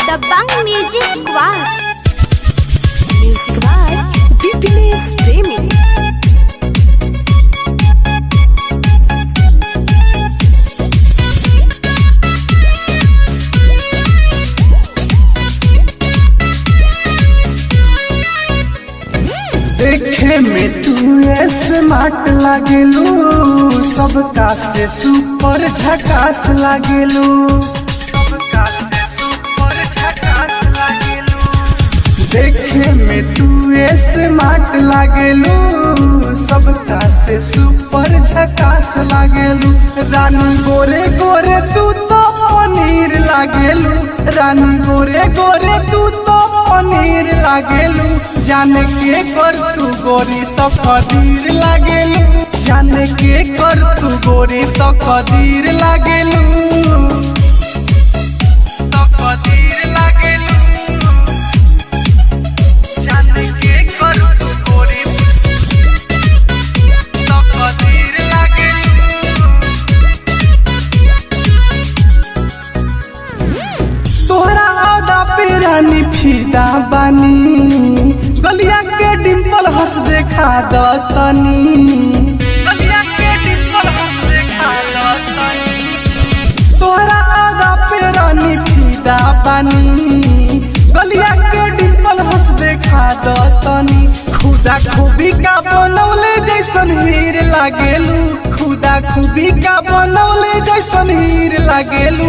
दबंग music Kwar music by Vipinesh प्रेमी। देखे में तू स्मार्ट लागेलू, सबका से सुपर झकास लागेलू, सबका से सुपर झकास लागेलू। देखे में तू स्मार्ट लागेलू, सबका से सुपर झकास लागेलू। रानी गोरे गोरे तू तो पनीर लागेलू, रानी गोरे गोरे तू तो पनीर लागेलू। जाने के कर तू गोरी तो कदीर लागेलू, जाने के कर तू गोरी तो कदीर लागेलू, तो कदीर लागेलू। जाने के कर तू गोरी तो कदीर लागेलू। तोहरा आदा पे रानी फिदा बानी, गलिया के डिंपल हंस देखा दतनी, गलिया के डिंपल हंस देखा दतनी। तोहरा आदा पे रानी फिदा बानी, गलिया के डिंपल हंस देखा दतनी। खुदा खूबी का बनौले जैसन हीर लागेलू, खुदा खूबी का बनौले जैसन हीर लागेलू।